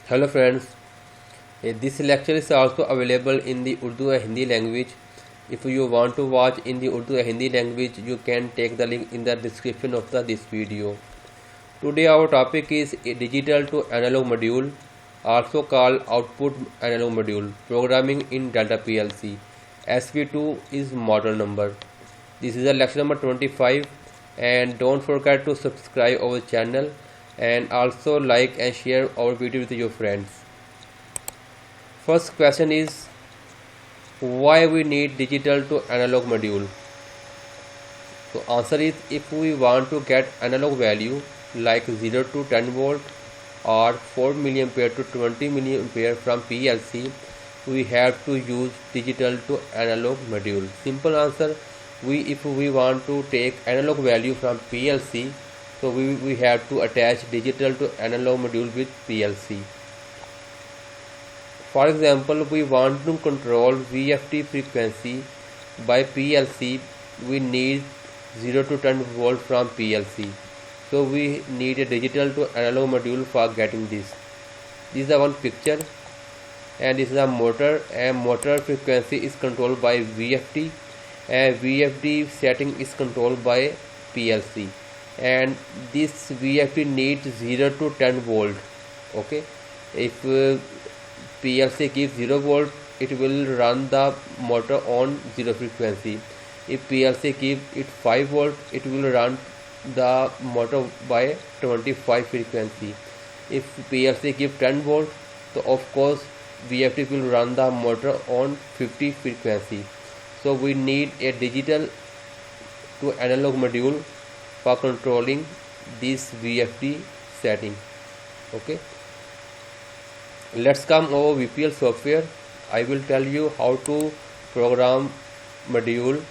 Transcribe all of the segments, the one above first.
Hello friends, this lecture is also available in the Urdu and Hindi language. If you want to watch in the Urdu and Hindi language, you can take the link in the description of this video. Today our topic is a digital to analog module, also called output analog module, programming in Delta PLC. SV2 is model number. This is the lecture number 25, and don't forget to subscribe our channel and also like and share our video with your friends. First question is, why we need digital to analog module? So answer is, if we want to get analog value like 0 to 10 volt or 4 milliampere to 20 milliampere from PLC, we have to use digital to analog module. Simple answer, if we want to take analog value from PLC, so we have to attach digital to analog module with PLC. For example, we want to control VFD frequency by PLC, we need 0 to 10 volt from PLC. So we need a digital to analog module for getting this. This is the one picture, and this is a motor, and motor frequency is controlled by VFD, and VFD setting is controlled by PLC, and this VFD needs 0 to 10 volt. Okay, if PLC gives 0 volt, it will run the motor on 0 frequency. If PLC gives it 5 volt, it will run the motor by 25 frequency. If PLC gives 10 volt, so of course VFD will run the motor on 50 frequency. So we need a digital to analog module for controlling this VFD setting. Okay, let's come over VPL software. I will tell you how to program module.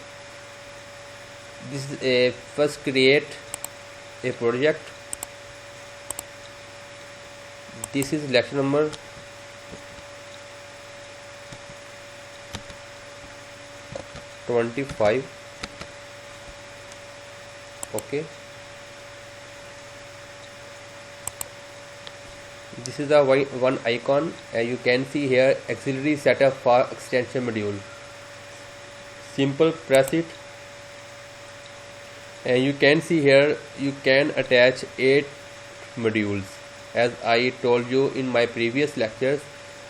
This is a first create a project. This is lecture number 25. Okay, this is the one icon, and you can see here auxiliary setup for extension module. Simple press it, and you can see here you can attach 8 modules. As I told you in my previous lectures,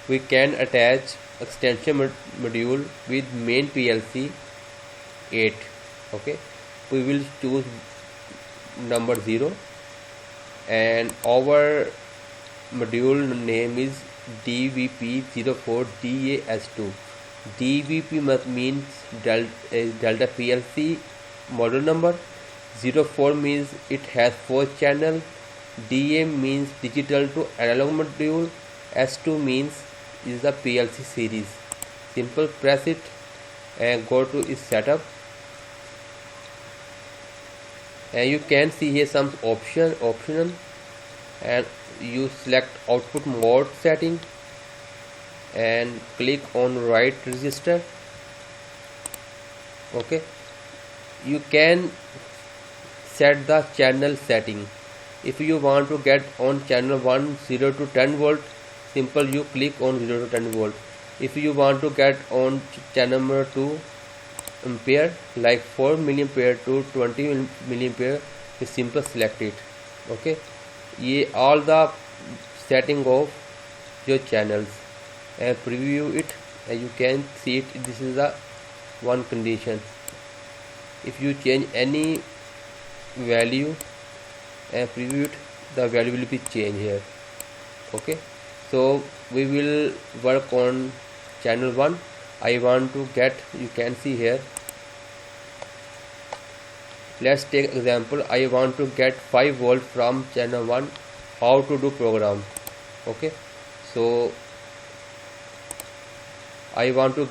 we can attach extension module with main PLC 8. Okay, we will choose number 0, and our module name is DVP04DAS2. DVP means Delta PLC model number. 04 means it has 4 channels. DA means digital to analog module. S2 means is the PLC series. Simple press it and go to its setup, and you can see here some optional, and you select output mode setting and click on write register. Okay, you can set the channel setting. If you want to get on channel 1 0 to 10 volt, simple you click on 0 to 10 volt. If you want to get on channel number 2 ampere like 4 milliampere to 20 milliampere, you simple select it. Okay, ये all the setting of your channels, and preview it, and you can see it. This is the one condition. If you change any value and preview it, the value will be changed here. Okay, so we will work on channel 1. I want to get, you can see here, let's take example. I want to get 5 volt from channel 1. How to do program? Okay, so I want to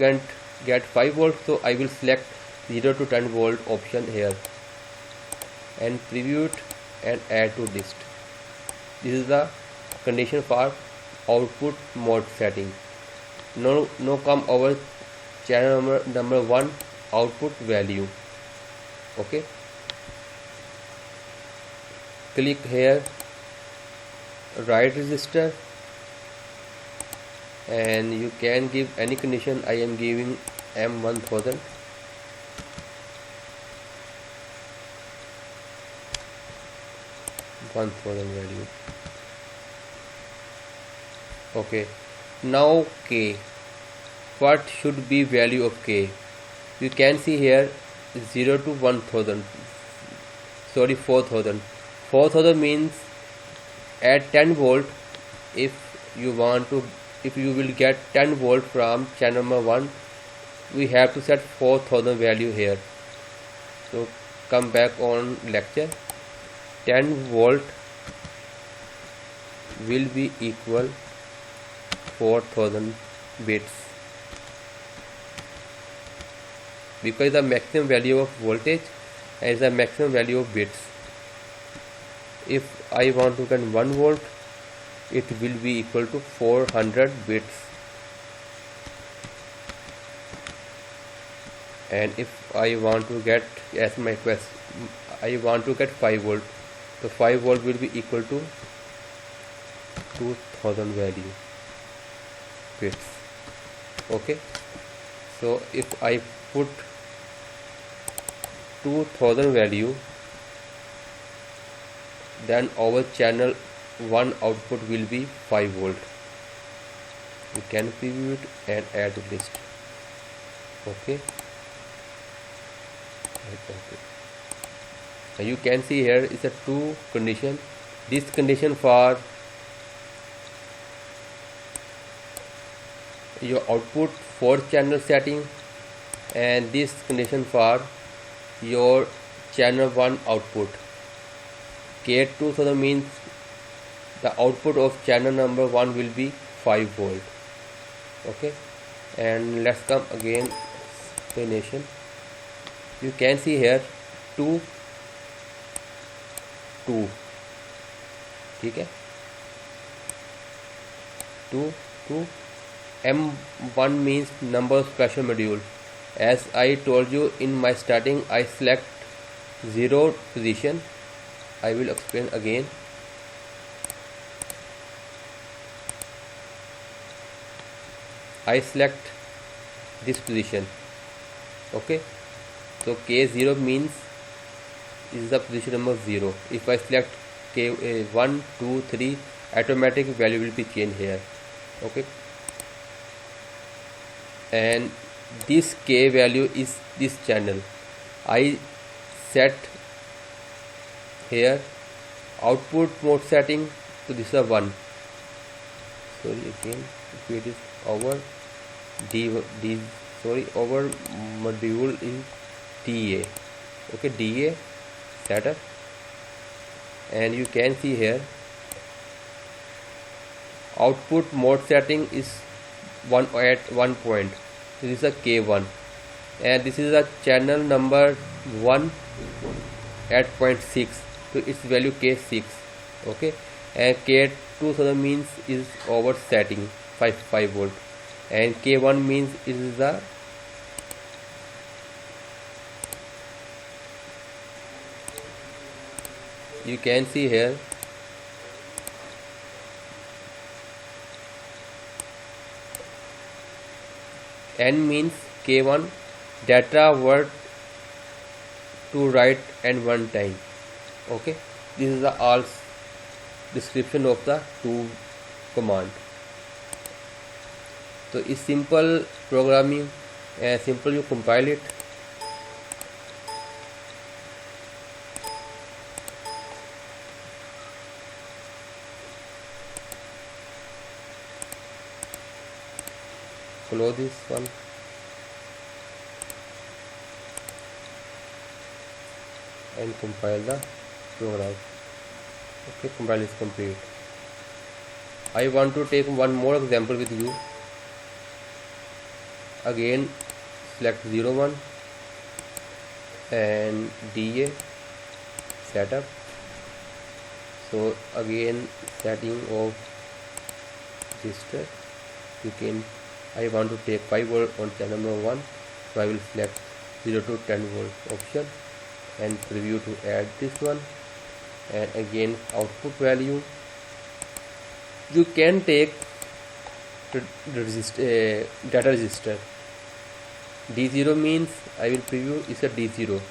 get 5 volt, so I will select 0 to 10 volt option here and preview it and add to list. This is the condition for output mode setting. Now come over channel number 1 output value. Okay, click here write register and you can give any condition. I am giving M1000. Value. Okay, now K. What should be value of K? You can see here 0 to 1000. Sorry, 4000. 4000 means at 10 volt, if you will get 10 volt from channel number 1, we have to set 4000 value here. So come back on lecture. 10 volt will be equal 4000 bits, because the maximum value of voltage is the maximum value of bits. If I want to get 1 volt, it will be equal to 400 bits, and if I want to get, as my quest, I want to get 5 volt, so 5 volt will be equal to 2000 value bits. Okay, so if I put 2000 value, then our channel 1 output will be 5 volt. You can preview it and add list. Okay. Now you can see here is a 2 condition. This condition for your output 4 channel setting, and this condition for your channel 1 output. K2000 means the output of channel number 1 will be 5 volt. Okay, and let's come again explanation. You can see here 2 ठीक है, 2 M1 means number of special module. As I told you in my starting, I select 0 position. I will explain again. I select this position. Okay, so K0 means is the position number 0. If I select K1, 2, 3, automatic value will be changed here. Okay, and this K value is this channel. I set here output mode setting, so this is a 1. Sorry, again, if it is over over module is DA. Okay, DA setup, and you can see here output mode setting is 1 at 1 point. This is a K1, and this is a channel number 1 at 0.6, so its value K6. Okay, and K2000 means is over setting 5 volt, and K1 means is the you can see here N means K1 data word to write and 1 time. Okay, this is the all description of the 2 command. So it's simple programming, and simple you compile it. Close this one and compile the program. Okay, compile is complete. I want to take one more example with you. Again, select 01 and DA setup. So again, setting of register. You can. I want to take 5 volt on channel number 1, so I will select 0 to 10 volt option and preview to add this one, and again output value. You can take after the data register. D0 means, I will preview, is a D0.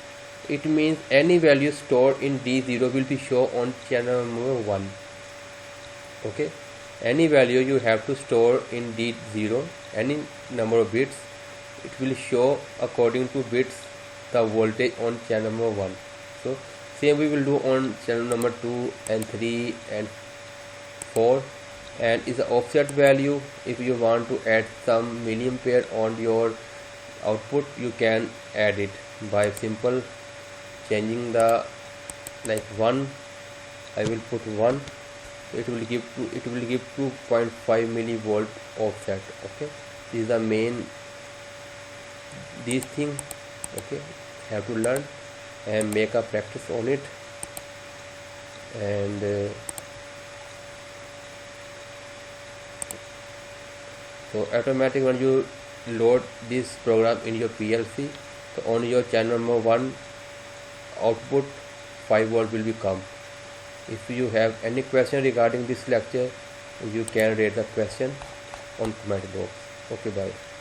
It means any value stored in D0 will be shown on channel number 1. Okay, any value you have to store in D0, any number of bits, it will show according to bits the voltage on channel number 1. So same we will do on channel number 2 and 3 and 4. And is the offset value. If you want to add some milliampere on your output, you can add it by simple changing the, like 1, I will put 1, it will give 2.5 millivolt offset. Okay, this is the main these things. Okay, have to learn and make a practice on it. And so automatic, when you load this program in your PLC, so on your channel number 1 output 5 volt will become. If you have any question regarding this lecture, you can raise the question on comment box. Okay, bye.